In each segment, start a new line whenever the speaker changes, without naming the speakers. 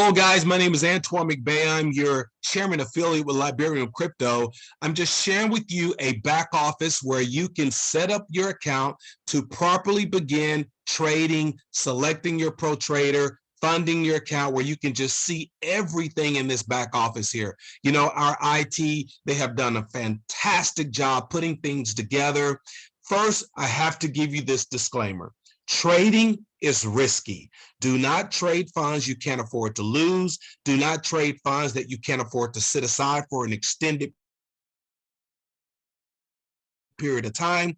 going, guys? My name is 𝙏𝙤𝙖𝙣. I'm your chairman affiliate with Liberium Crypto. I'm just sharing with you a back office where you can set up your account to properly begin trading, selecting your pro trader, funding your account, where you can just see everything in this back office here. You know, our IT, they have done a fantastic job putting things together. First, I have to give you this disclaimer. Trading is risky. Do not trade funds you can't afford to lose. Do not trade funds that you can't afford to sit aside for an extended period of time.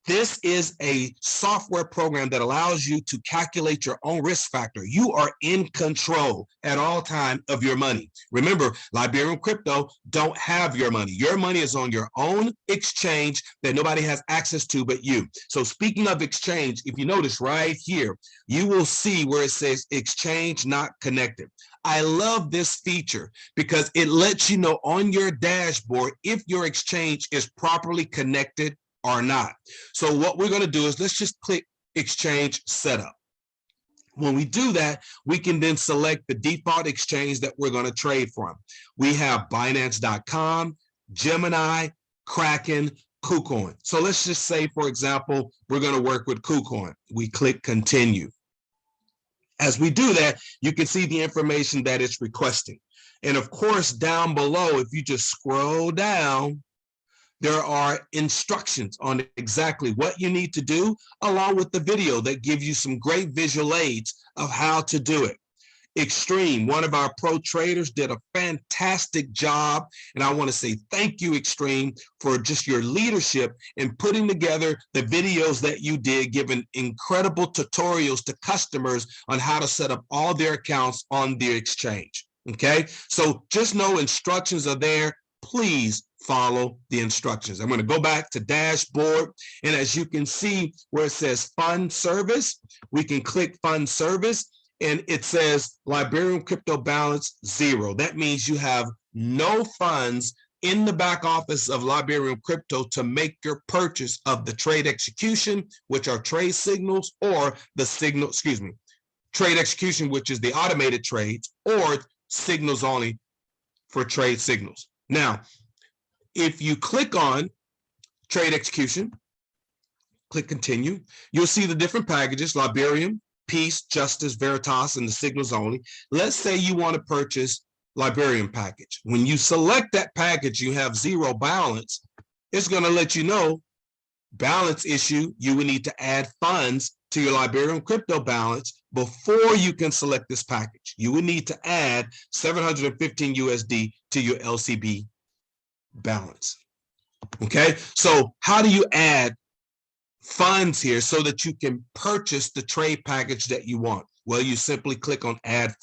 This is a software program that allows you to calculate your own risk factor. You are in control at all time of your money. Remember, Liberium Crypto don't have your money. Your money is on your own exchange that nobody has access to but you. So speaking of exchange, if you notice right here, you will see where it says exchange not connected. I love this feature because it lets you know on your dashboard if your exchange is properly connected or not. So what we're going to do is let's just click exchange setup. When we do that, we can then select the default exchange that we're going to trade from. We have Binance.com, Gemini, Kraken, KuCoin. So let's just say, for example, we're going to work with KuCoin. We click continue. As we do that, you can see the information that it's requesting. And of course, down below, if you just scroll down, there are instructions on exactly what you need to do, along with the video that gives you some great visual aids of how to do it. Extreme, one of our pro traders, did a fantastic job, and I want to say thank you, Extreme, for just your leadership in putting together the videos that you did, giving incredible tutorials to customers on how to set up all their accounts on the exchange. Okay, so just know instructions are there. Please follow the instructions. I'm going to go back to dashboard, and as you can see where it says fund service, we can click fund service, and it says Liberium crypto balance 0. That means you have no funds in the back office of Liberium Crypto to make your purchase of the trade execution, which are trade signals, or the signal, trade execution, which is the automated trades, or signals only for trade signals. Now, if you click on trade execution, click continue, you'll see the different packages: Liberium, Peace, Justice, Veritas, and the signals only. Let's say you want to purchase Liberium package. When you select that package, you have 0 balance. It's going to let you know balance issue. You will need to add funds to your Liberium crypto balance before you can select this package. You will need to add 715 USD to your LCB balance. Okay, so how do you add funds here so that you can purchase the trade package that you want? Well, you simply click on add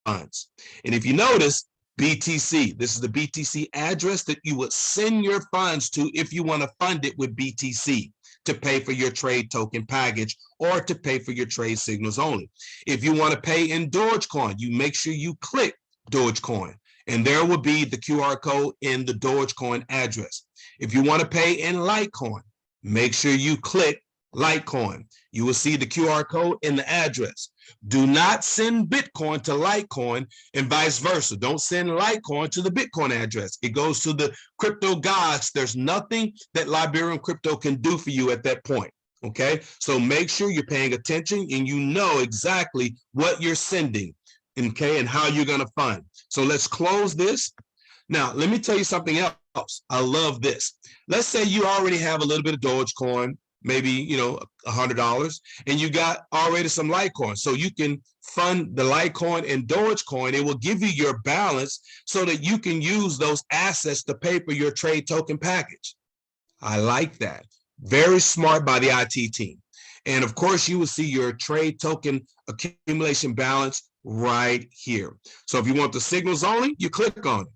funds, and if you notice, BTC, this is the BTC address that you would send your funds to if you want to fund it with BTC to pay for your trade token package or to pay for your trade signals only. If you want to pay in Dogecoin, you make sure you click Dogecoin, and there will be the QR code in the Dogecoin address. If you want to pay in Litecoin, make sure you click Litecoin. You will see the QR code in the address. Do not send Bitcoin to Litecoin and vice versa. Don't send Litecoin to the Bitcoin address. It goes to the crypto gods. There's nothing that Liberium Crypto can do for you at that point. Okay, so make sure you're paying attention and you know exactly what you're sending, okay, and how you're going to fund. So let's close this. Now, let me tell you something else. I love this. Let's say you already have a little bit of Dogecoin, maybe, you know, $100, and you got already some Litecoin. So you can fund the Litecoin and Dogecoin. It will give you your balance so that you can use those assets to pay for your trade token package. I like that. Very smart by the IT team. And of course, you will see your trade token accumulation balance right here. So if you want the signals only, you click on it.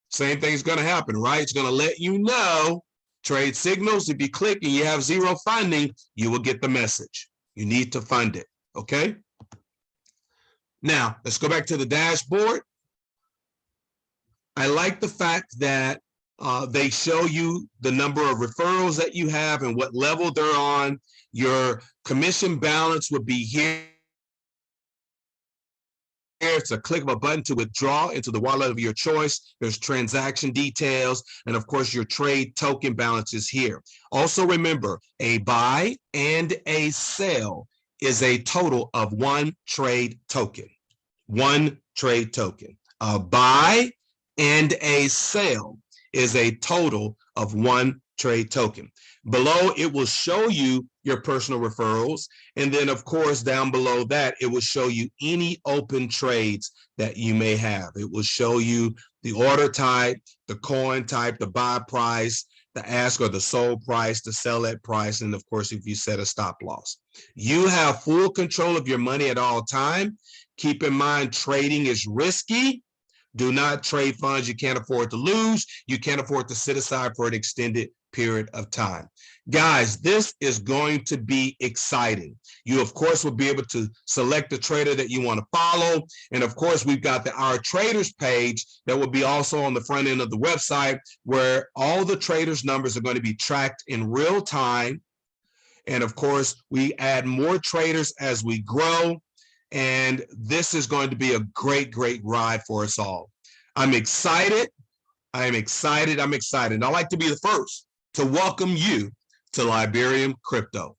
Same thing is going to happen, right? It's going to let you know trade signals. If you click and you have 0 funding, you will get the message. You need to fund it, okay? Now, let's go back to the dashboard. I like the fact that they show you the number of referrals that you have and what level they're on. Your commission balance would be here. there. It's a click of a button to withdraw into the wallet of your choice. There's transaction details, and of course, your trade token balance is here. Also remember, a buy and a sell is a total of one trade token. One trade token. A buy and a sell is a total of one trade token. Below, it will show you your personal referrals. And then, of course, down below that, it will show you any open trades that you may have. It will show you the order type, the coin type, the buy price, the ask or the sold price, the sell at price, and of course, if you set a stop loss. You have full control of your money at all time. Keep in mind, trading is risky. Do not trade funds you can't afford to lose. You can't afford to sit aside for an extended period of time. Guys, this is going to be exciting. You, of course, will be able to select the trader that you want to follow. And of course, we've got our traders page that will be also on the front end of the website, where all the traders' numbers are going to be tracked in real time. And of course, we add more traders as we grow. And this is going to be a great, great ride for us all. I'm excited. I'm excited. I'm excited. I'd like to be the first to welcome you to Liberium Crypto.